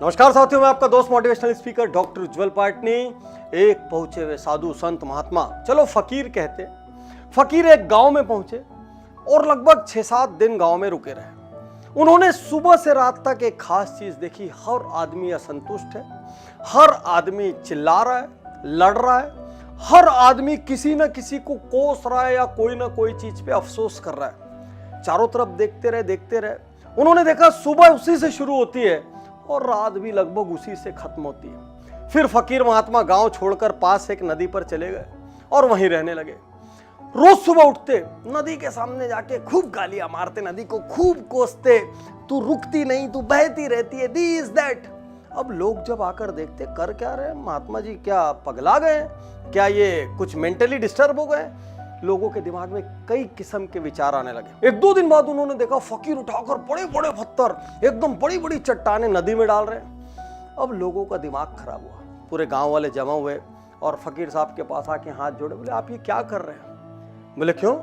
नमस्कार साथियों, मैं आपका दोस्त मोटिवेशनल स्पीकर डॉक्टर उज्जवल पाटनी। एक पहुंचे हुए साधु संत महात्मा, चलो फकीर कहते, फकीर एक गांव में पहुंचे और लगभग 6-7 दिन गांव में रुके रहे। उन्होंने सुबह से रात तक एक खास चीज देखी। हर आदमी असंतुष्ट है, हर आदमी चिल्ला रहा है, लड़ रहा है, हर आदमी किसी न किसी को कोस रहा है या कोई ना कोई चीज पे अफसोस कर रहा है। चारों तरफ देखते रहे। उन्होंने देखा सुबह उसी से शुरू होती है और रात भी लगभग उसी से खत्म होती है। फिर फकीर महात्मा गांव छोड़कर पास एक नदी पर चले गए और वहीं रहने लगे। रोज सुबह उठते, नदी के सामने जाके खूब गालियां मारते, नदी को खूब कोसते, तू रुकती नहीं, तू बहती रहती है, दिस दैट। अब लोग जब आकर देखते, कर क्या रहे महात्मा जी, क्या पगला गए, क्या ये कुछ मेंटली डिस्टर्ब हो गए? लोगों के दिमाग में कई किस्म के विचार आने लगे। 1-2 दिन बाद उन्होंने देखा फकीर उठाकर बड़े बड़े पत्थर, एकदम बड़ी बड़ी चट्टानें नदी में डाल रहे हैं। अब लोगों का दिमाग खराब हुआ, पूरे गांव वाले जमा हुए और फकीर साहब के पास आके हाथ जोड़े, बोले आप ये क्या कर रहे हैं? बोले क्यों?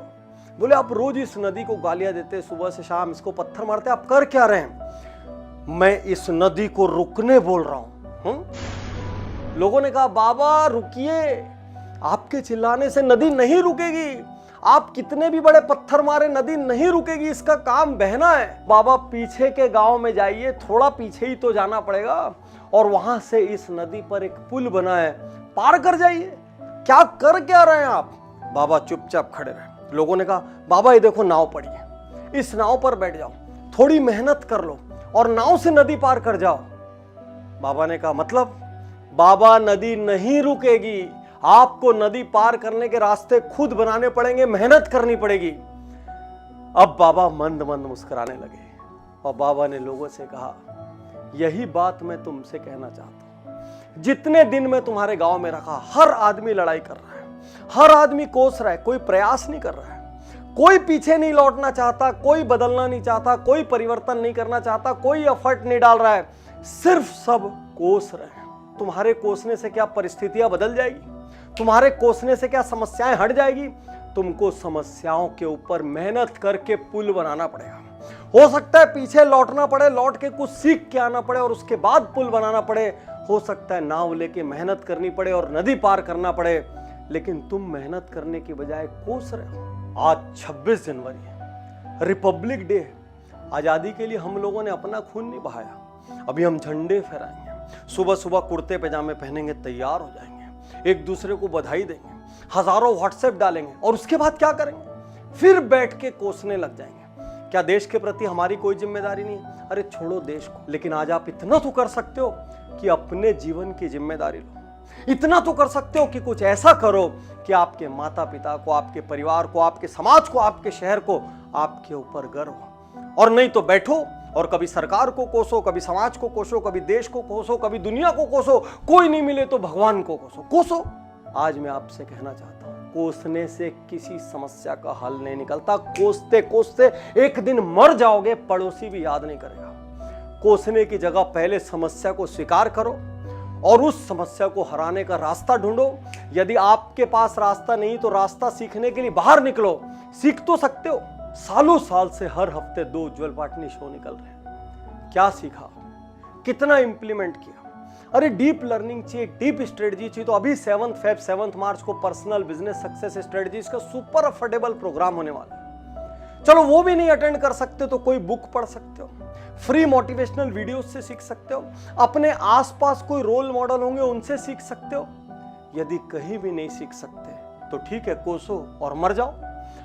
बोले आप रोज इस नदी को गालियां देते, सुबह से शाम इसको पत्थर मारते, आप कर क्या रहे हैं? मैं इस नदी को रुकने बोल रहा हूं। लोगों ने कहा बाबा रुकिए, आपके चिल्लाने से नदी नहीं रुकेगी, आप कितने भी बड़े पत्थर मारे नदी नहीं रुकेगी, इसका काम बहना है। बाबा पीछे के गांव में जाइए, थोड़ा पीछे ही तो जाना पड़ेगा और वहां से इस नदी पर एक पुल बना है, पार कर जाइए। क्या कर क्या रहे हैं आप? बाबा चुपचाप खड़े रहे। लोगों ने कहा बाबा ये देखो नाव पड़ी है, इस नाव पर बैठ जाओ, थोड़ी मेहनत कर लो और नाव से नदी पार कर जाओ। बाबा ने कहा मतलब? बाबा नदी नहीं रुकेगी, आपको नदी पार करने के रास्ते खुद बनाने पड़ेंगे, मेहनत करनी पड़ेगी। अब बाबा मंद मंद मुस्कुराने लगे और बाबा ने लोगों से कहा यही बात मैं तुमसे कहना चाहता हूं। जितने दिन मैं तुम्हारे गांव में रखा, हर आदमी लड़ाई कर रहा है, हर आदमी कोस रहा है, कोई प्रयास नहीं कर रहा है, कोई पीछे नहीं लौटना चाहता, कोई बदलना नहीं चाहता, कोई परिवर्तन नहीं करना चाहता, कोई एफर्ट नहीं डाल रहा है, सिर्फ सब कोस रहे हैं। तुम्हारे कोसने से क्या परिस्थितियां बदल जाएगी? तुम्हारे कोसने से क्या समस्याएं हट जाएगी? तुमको समस्याओं के ऊपर मेहनत करके पुल बनाना पड़ेगा। हो सकता है पीछे लौटना पड़े, लौट के कुछ सीख के आना पड़े और उसके बाद पुल बनाना पड़े। हो सकता है नाव लेके मेहनत करनी पड़े और नदी पार करना पड़े, लेकिन तुम मेहनत करने की बजाय कोस रहे हो। आज 26 जनवरी है, रिपब्लिक डे है। आजादी के लिए हम लोगों ने अपना खून नहीं बहाया। अभी हम झंडे फहराएंगे, सुबह सुबह कुर्ते पैजामे पहनेंगे, तैयार हो जाएंगे, एक दूसरे को बधाई देंगे, हजारों व्हाट्सएप डालेंगे और उसके बाद क्या करेंगे? फिर बैठ के कोसने लग जाएंगे। क्या देश के प्रति हमारी कोई जिम्मेदारी नहीं है? अरे छोड़ो देश को, लेकिन आज आप इतना तो कर सकते हो कि अपने जीवन की जिम्मेदारी लो। इतना तो कर सकते हो कि कुछ ऐसा करो कि आपके माता पिता को, आपके परिवार को, आपके समाज को, आपके शहर को आपके ऊपर गर्व हो। और नहीं तो बैठो और कभी सरकार को कोसो, कभी समाज को कोसो, कभी देश को कोसो, कभी दुनिया को कोसो, कोई नहीं मिले तो भगवान को कोसो। आज मैं आपसे कहना चाहता हूं, कोसने से किसी समस्या का हल नहीं निकलता। कोसते कोसते एक दिन मर जाओगे, पड़ोसी भी याद नहीं करेगा। कोसने की जगह पहले समस्या को स्वीकार करो और उस समस्या को हराने का रास्ता ढूंढो। यदि आपके पास रास्ता नहीं तो रास्ता सीखने के लिए बाहर निकलो। सीख तो सकते हो। सालों साल से हर हफ्ते 2 उज्जवल पाटनी शो निकल रहे हैं। क्या सीखा, कितना इंप्लीमेंट किया? अरे डीप लर्निंग चाहिए, डीप स्ट्रेटजी चाहिए, तो अभी 7 मार्च को पर्सनल बिजनेस सक्सेस स्ट्रेटजीज का सुपर अफोर्डेबल प्रोग्राम होने वाला है। चलो वो भी नहीं अटेंड कर सकते तो कोई बुक पढ़ सकते हो, फ्री मोटिवेशनल वीडियोस से सीख सकते हो, अपने आसपास कोई रोल मॉडल होंगे उनसे सीख सकते हो। यदि कहीं भी नहीं सीख सकते तो ठीक है, कोसो और मर जाओ।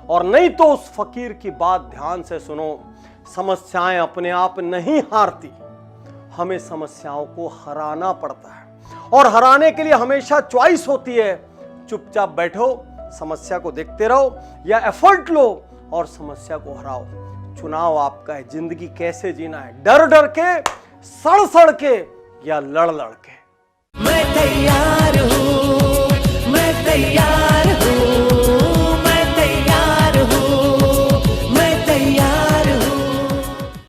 और नहीं तो उस फकीर की बात ध्यान से सुनो, समस्याएं अपने आप नहीं हारती, हमें समस्याओं को हराना पड़ता है और हराने के लिए हमेशा चॉइस होती है। चुपचाप बैठो, समस्या को देखते रहो या एफर्ट लो और समस्या को हराओ। चुनाव आपका है, जिंदगी कैसे जीना है, डर डर के, सड़ सड़ के या लड़ लड़ के। मैं तैयार हूं, मैं तैयार